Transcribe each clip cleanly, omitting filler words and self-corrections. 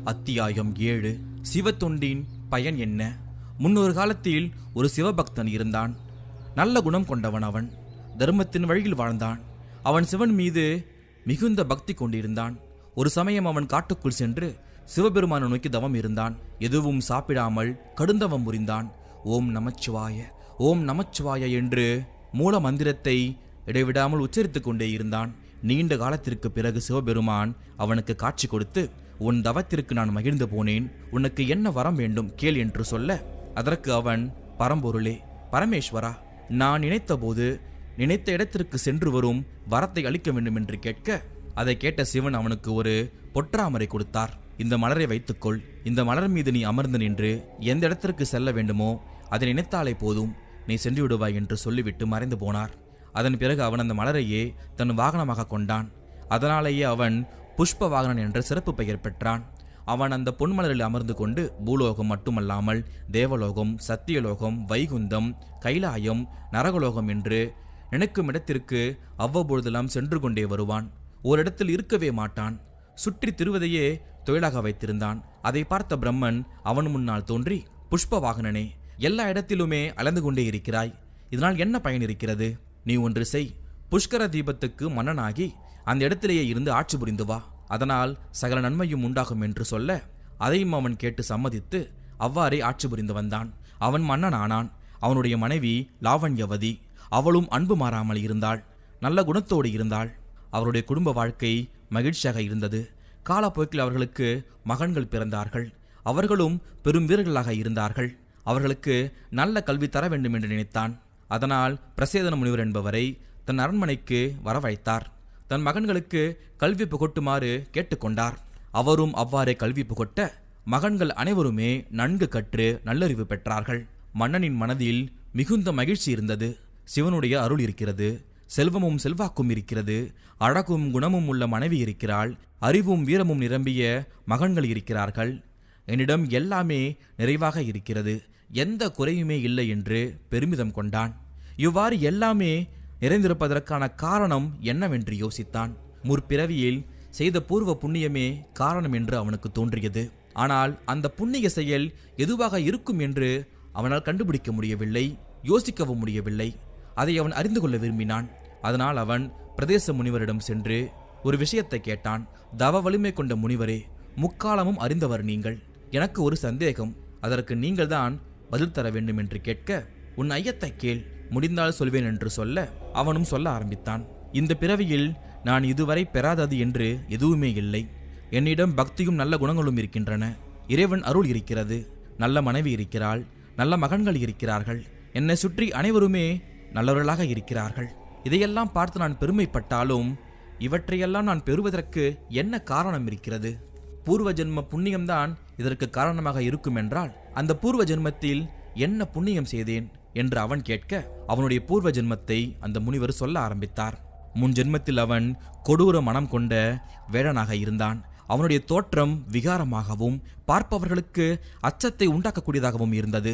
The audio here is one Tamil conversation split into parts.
அத்தியாயம் 7. சிவத்தொண்டின் பயன் என்ன? முன்னொரு காலத்தில் ஒரு சிவபக்தன் இருந்தான். நல்ல குணம் கொண்டவன். அவன் தர்மத்தின் வழியில் வாழ்ந்தான். அவன் சிவன் மீது மிகுந்த பக்தி கொண்டிருந்தான். ஒரு சமயம் அவன் காட்டுக்குள் சென்று சிவபெருமானை நோக்கி தவம் இருந்தான். எதுவும் சாப்பிடாமல் கடுந்தவம் புரிந்தான். ஓம் நமச்சிவாய, ஓம் நமச்சிவாய என்று மூல மந்திரத்தை இடைவிடாமல் உச்சரித்துக் கொண்டே இருந்தான். நீண்ட காலத்திற்கு பிறகு சிவபெருமான் அவனுக்கு காட்சி கொடுத்து, உன் தவத்திற்கு நான் மகிழ்ந்து போனேன், உனக்கு என்ன வரம் வேண்டும் கேள் என்று சொல்ல, அதற்கு அவன், பரம்பொருளே, பரமேஸ்வரா, நான் நினைத்த போது நினைத்த இடத்திற்கு சென்று வரும் வரத்தை அளிக்க வேண்டும் என்று கேட்க, அதை கேட்ட சிவன் அவனுக்கு ஒரு பொற்றாமரை கொடுத்தார். இந்த மலரை வைத்துக்கொள், இந்த மலர் மீது நீ அமர்ந்து நின்று எந்த இடத்திற்கு செல்ல வேண்டுமோ அதை நினைத்தாலே போதும், நீ சென்று விடுவாய் என்று சொல்லிவிட்டு மறைந்து போனார். அதன் பிறகு அவன் அந்த மலரையே தன் வாகனமாக கொண்டான். அதனாலேயே அவன் புஷ்ப வாகனன் என்ற சிறப்பு பெயர் பெற்றான். அவன் அந்த பொன்மலரில் அமர்ந்து கொண்டு பூலோகம் மட்டுமல்லாமல் தேவலோகம், சத்தியலோகம், வைகுந்தம், கைலாயம், நரகலோகம் என்று நினைக்கும் இடத்திற்கு அவ்வப்பொழுதெல்லாம் சென்று கொண்டே வருவான். ஓரிடத்தில் இருக்கவே மாட்டான். சுற்றி திருவதையே தொழிலாக வைத்திருந்தான். அதை பார்த்த பிரம்மன் அவன் முன்னால் தோன்றி, புஷ்ப வாகனனே, எல்லா இடத்திலுமே அலைந்து கொண்டே இருக்கிறாய், இதனால் என்ன பயன் இருக்கிறது? நீ ஒன்று செய், புஷ்கர தீபத்துக்கு மன்னனாகி அந்த இடத்திலேயே இருந்து ஆட்சி புரிந்து வா, அதனால் சகல நன்மையும் உண்டாகும் என்று சொல்ல, அதையும் அவன் கேட்டு சம்மதித்து அவ்வாறே ஆட்சி புரிந்து வந்தான். அவன் மன்னன் ஆனான். அவனுடைய மனைவி லாவண்யவதி. அவளும் அன்பு மாறாமல் இருந்தாள். நல்ல குணத்தோடு இருந்தாள். அவருடைய குடும்ப வாழ்க்கை மகிழ்ச்சியாக இருந்தது. காலப்போக்கில் அவர்களுக்கு மகன்கள் பிறந்தார்கள். அவர்களும் பெரும் வீரர்களாக இருந்தார்கள். அவர்களுக்கு நல்ல கல்வி தர வேண்டும் என்று நினைத்தான். அதனால் பிரசேதன முனிவர் என்பவரை தன் அரண்மனைக்கு வரவழைத்தார். தன் மகன்களுக்கு கல்வி புகட்டுமாறு கேட்டுக்கொண்டார். அவரும் அவ்வாறே கல்வி புகட்ட மகன்கள் அனைவருமே நன்கு கற்று நல்லறிவு பெற்றார்கள். மன்னனின் மனதில் மிகுந்த மகிழ்ச்சி இருந்தது. சிவனுடைய அருள் இருக்கிறது, செல்வமும் செல்வாக்கும் இருக்கிறது, அழகும் குணமும் உள்ள மனைவி இருக்கிறாள், அறிவும் வீரமும் நிரம்பிய மகன்கள் இருக்கிறார்கள், என்னிடம் எல்லாமே நிறைவாக இருக்கிறது, எந்த குறையுமே இல்லை என்று பெருமிதம் கொண்டான். இவ்வாறு எல்லாமே நிறைந்திருப்பதற்கான காரணம் என்னவென்று யோசித்தான். முற்பிறவியில் செய்த பூர்வ புண்ணியமே காரணம் என்று அவனுக்கு தோன்றியது. ஆனால் அந்த புண்ணிய செயல் எதுவாக இருக்கும் என்று அவனால் கண்டுபிடிக்க முடியவில்லை, யோசிக்கவும் முடியவில்லை. அதை அவன் அறிந்து கொள்ள விரும்பினான். அதனால் அவன் பிரதேச முனிவரிடம் சென்று ஒரு விஷயத்தை கேட்டான். தவ வலிமை கொண்ட முனிவரே, முக்காலமும் அறிந்தவர் நீங்கள், எனக்கு ஒரு சந்தேகம், அதற்கு நீங்கள்தான் பதில் தர வேண்டும் என்று கேட்க, உன் ஐயத்தை கேள், முடிந்தால் சொல்வேன் என்று சொல்ல அவனும் சொல்ல ஆரம்பித்தான். இந்த பிறவியில் நான் இதுவரை பெறாதது என்று எதுவுமே இல்லை. என்னிடம் பக்தியும் நல்ல குணங்களும் இருக்கின்றன. இறைவன் அருள் இருக்கிறது. நல்ல மனைவி இருக்கிறாள், நல்ல மகன்கள் இருக்கிறார்கள், என்னை சுற்றி அனைவருமே நல்லவர்களாக இருக்கிறார்கள். இதையெல்லாம் பார்த்து நான் பெருமைப்பட்டாலும் இவற்றையெல்லாம் நான் பெறுவதற்கு என்ன காரணம் இருக்கிறது? பூர்வ ஜென்ம புண்ணியம்தான் இதற்கு காரணமாக இருக்கும் என்றால் அந்த பூர்வ ஜென்மத்தில் என்ன புண்ணியம் செய்தேன் என்று அவன் கேட்க, அவனுடைய பூர்வ ஜென்மத்தை அந்த முனிவர் சொல்ல ஆரம்பித்தார். முன் ஜென்மத்தில் அவன் கொடூர மனம் கொண்ட வேடனாக இருந்தான். அவனுடைய தோற்றம் விகாரமாகவும் பார்ப்பவர்களுக்கு அச்சத்தை உண்டாக்கக்கூடியதாகவும் இருந்தது.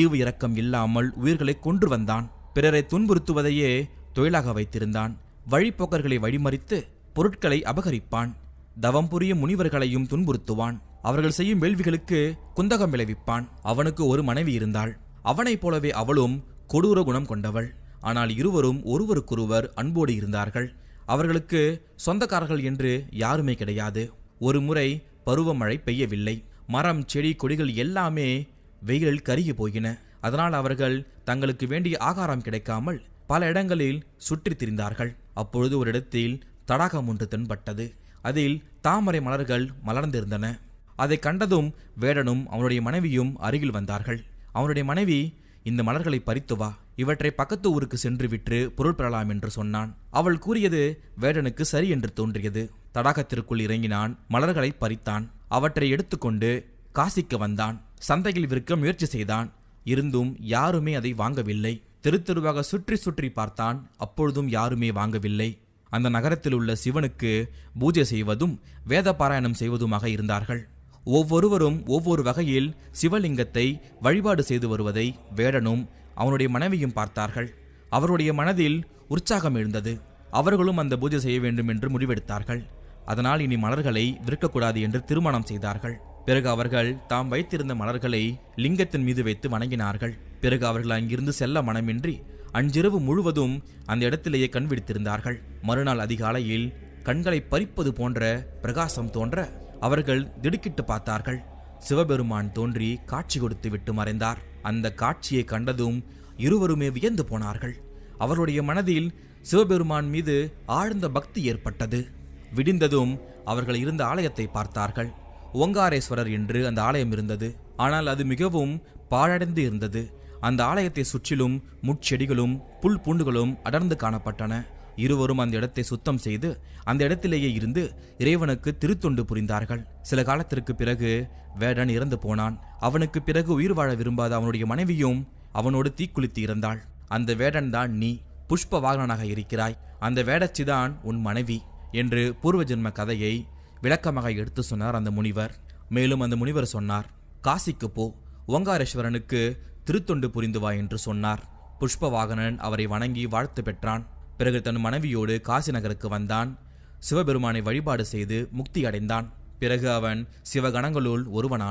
ஈவு இரக்கம் இல்லாமல் உயிர்களை கொன்று வந்தான். பிறரை துன்புறுத்துவதையே தொழிலாக வைத்திருந்தான். வழிப்போக்கர்களை வழிமறித்து பொருட்களை அபகரிப்பான். தவம் புரியும் முனிவர்களையும் துன்புறுத்துவான். அவர்கள் செய்யும் வேள்விகளுக்கு குந்தகம் விளைவிப்பான். அவனுக்கு ஒரு மனைவி இருந்தாள். அவனைப் போலவே அவளும் கொடூர குணம் கொண்டவள். ஆனால் இருவரும் ஒருவருக்கொருவர் அன்போடு இருந்தார்கள். அவர்களுக்கு சொந்தக்காரர்கள் என்று யாருமே கிடையாது. ஒரு முறை பருவமழை பெய்யவில்லை. மரம், செடி, கொடிகள் எல்லாமே வெயிலில் கருகி போயின. அதனால் அவர்கள் தங்களுக்கு வேண்டிய ஆகாரம் கிடைக்காமல் பல இடங்களில் சுற்றி திரிந்தார்கள். அப்பொழுது ஒரு இடத்தில் தடாகம் ஒன்று தென்பட்டது. அதில் தாமரை மலர்கள் மலர்ந்திருந்தன. அதை கண்டதும் வேடனும் அவனுடைய மனைவியும் அருகில் வந்தார்கள். அவனுடைய மனைவி, இந்த மலர்களை பறித்து வா, இவற்றை பக்கத்து ஊருக்கு சென்று விற்று பொருள் பெறலாம் என்று சொன்னான். அவள் கூறியது வேடனுக்கு சரி என்று தோன்றியது. தடாகத்திற்குள் இறங்கினான். மலர்களை பறித்தான். அவற்றை எடுத்துக்கொண்டு காசிக்கு வந்தான். சந்தையில் விற்க முயற்சி செய்தான். இருந்தும் யாருமே அதை வாங்கவில்லை. தெரு தெருவாக சுற்றி சுற்றி பார்த்தான். அப்பொழுதும் யாருமே வாங்கவில்லை. அந்த நகரத்தில் உள்ள சிவனுக்கு பூஜை செய்வதும் வேத பாராயணம் செய்வதுமாக இருந்தார்கள். ஒவ்வொருவரும் ஒவ்வொரு வகையில் சிவலிங்கத்தை வழிபாடு செய்து வருவதை வேடனும் அவனுடைய மனைவியும் பார்த்தார்கள். அவருடைய மனதில் உற்சாகம் எழுந்தது. அவர்களும் அந்த பூஜை செய்ய வேண்டும் என்று முடிவெடுத்தார்கள். அதனால் இனி மலர்களை விற்கக்கூடாது என்று தீர்மானம் செய்தார்கள். பிறகு அவர்கள் தாம் வைத்திருந்த மலர்களை லிங்கத்தின் மீது வைத்து வணங்கினார்கள். பிறகு அவர்கள் அங்கிருந்து செல்ல மனமின்றி அன்றிரவு முழுவதும் அந்த இடத்திலேயே கண் விழித்திருந்தார்கள். மறுநாள் அதிகாலையில் கண்களை பறிப்பது போன்ற பிரகாசம் தோன்ற அவர்கள் திடுக்கிட்டு பார்த்தார்கள். சிவபெருமான் தோன்றி காட்சி கொடுத்து விட்டு மறைந்தார். அந்த காட்சியை கண்டதும் இருவருமே வியந்து போனார்கள். அவருடைய மனதில் சிவபெருமான் மீது ஆழ்ந்த பக்தி ஏற்பட்டது. விடிந்ததும் அவர்கள் இருந்த ஆலயத்தை பார்த்தார்கள். ஓங்காரேஸ்வரர் என்று அந்த ஆலயம் இருந்தது. ஆனால் அது மிகவும் பாழடைந்து இருந்தது. அந்த ஆலயத்தை சுற்றிலும் முட்செடிகளும் புல் பூண்டுகளும் அடர்ந்து காணப்பட்டன. இருவரும் அந்த இடத்தை சுத்தம் செய்து அந்த இடத்திலேயே இருந்து இறைவனுக்கு திருத்தொண்டு புரிந்தார்கள். சில காலத்திற்கு பிறகு வேடன் இறந்து போனான். அவனுக்கு பிறகு உயிர் வாழ விரும்பாத அவனுடைய மனைவியும் அவனோடு தீக்குளித்து இறந்தாள். அந்த வேடன் தான் நீ, புஷ்ப வாகனனாக இருக்கிறாய். அந்த வேடச்சிதான் உன் மனைவி என்று பூர்வ ஜென்ம கதையை விளக்கமாக எடுத்து சொன்னார் அந்த முனிவர். மேலும் அந்த முனிவர் சொன்னார், காசிக்கு போ, ஓங்காரேஸ்வரனுக்கு திருத்தொண்டு புரிந்து வா என்று சொன்னார். புஷ்பவாகனன் அவரை வணங்கி வாழ்த்து பெற்றான். பிறகு தன் மனைவியோடு காசி நகருக்கு வந்தான். சிவபெருமானை வழிபாடு செய்து முக்தி அடைந்தான். பிறகு அவன் சிவகணங்களுள் ஒருவனான்.